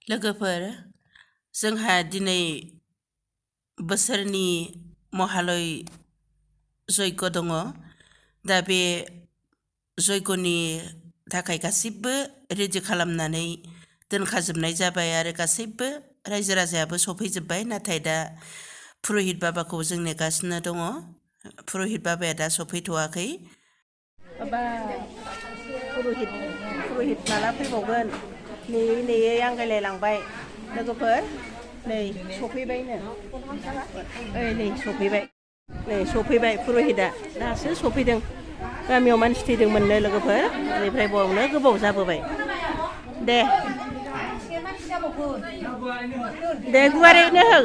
लोगोफोर जोंहा दिनै बोसोरनि महालय जयग' दङ दा बे जयग'नि थाखाय गासिबो रेडि खालामनानै दोनखाजोबनाय जाबाय आरो गासैबो रायजो राजायाबो सफैजोब्बाय नाथाय दा पुरहित बाबाखौ जों नेगासिनो दङ पुरहित बाबाया दा सफैथ'वाखै माबा पुरहित माला फैबावगोन नेयै नेयै आंगायलायलांबाय लोगोफोर नै सफैबायनो नै सफैबाय पुरहितआ दासो सफैदों गामियाव मानसि थैदोंमोननो लोगोफोर बेनिफ्राय बावनो गोबाव जाबोबाय दे गुवारैनो हो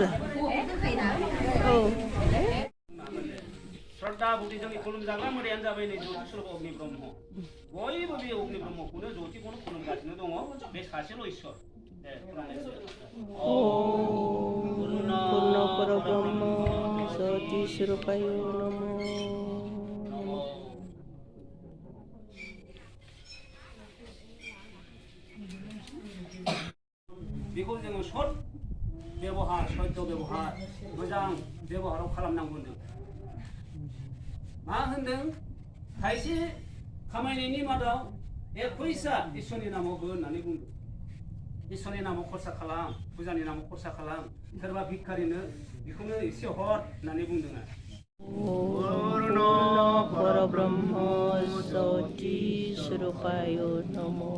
औ श्रद्धा भक्ति जोंनि खुलुमजाग्रा मोदायानो जाबाय नै ज्योतिस्वर अग्नि ब्रह्म बयबो बे अग्नि ब्रह्मखौनो ज्योतिखौनो खुलुमगासिनो दङ बे सासेल' इसोर पूर्ण परब्रह्म ज्योति स्वरूपाय नमो बेखौ जोङो सत बेबहार सत्य बेबहार मोजां बेबहाराव खालामनांगौ होनदों मा होनदों खायसे खामायनायनि मादाव एक फैसा इसोरनि नामाव हो होननानै बुंदों इसोरनि नामाव खरसा खालाम फुजानि नामाव खरसा खालाम सोरबा भिखारिनो बेखौनो एसे हर होननानै बुंदों पूर्ण परब्रह्म ज्योति स्वरूपाय नमो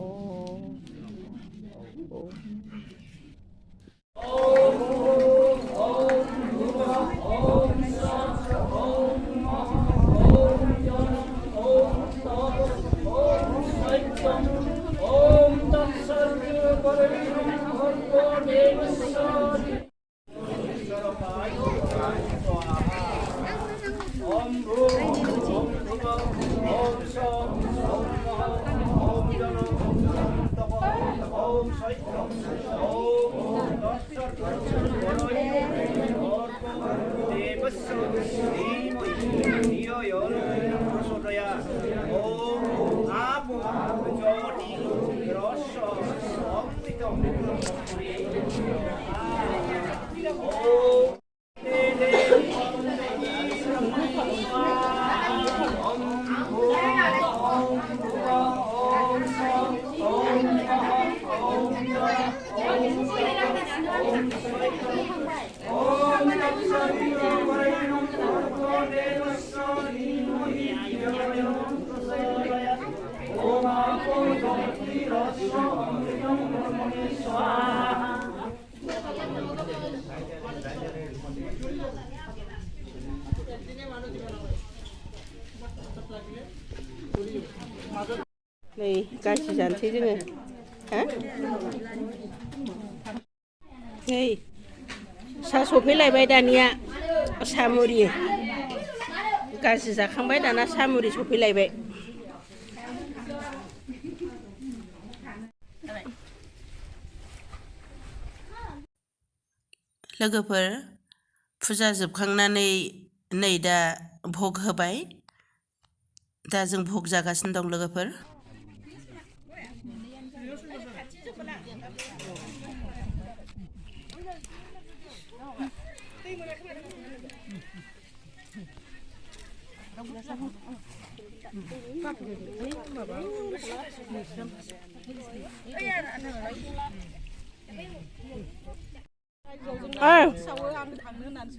नै गासि जानोसै जोङो हा नै सा सफैलायबाय दानिया सामुरि गासि जाखांबाय दाना सामुरि सफैलायबाय लोगोफोर फुजा जोबखांनानै नै दा भग होबाय दा जों भग जागासिनो दं लोगोफोर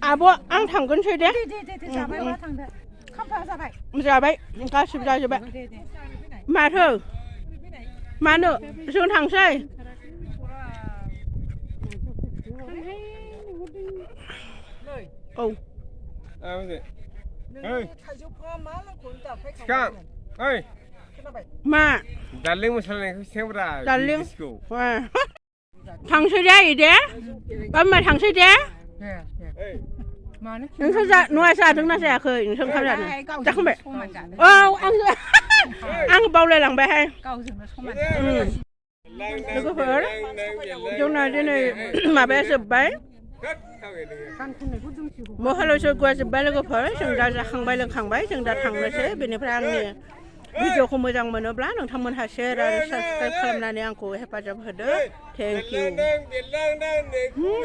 आब' आं थांगोनसै दे जाबाय गासिबो जाजोब्बाय माथो मानो जों थांसै औ मा दार्लिं मोसानायखौ सेंग्रा दार्लिं थांसै दे दे होमबा थांसै दे नोंसोर न'आ जादोंना जायाखै नोंसोर ओंखाम जादों जाखांबाय औ आं बावलायलांबायहाय लोगोफोर जोंना दिनै माबाया जोब्बाय महालय जयग'आ जोब्बाय लोगोफोर जों दा जाखांबाय लोंखांबाय जों दा थांनोसै बेनिफ्राय आंनि भिडिअखौ मोजां मोनोब्ला नोंथांमोनहा शेयार आरो साबस्क्राइब खालामनानै आंखौ हेफाजाब होदो थेंक इउ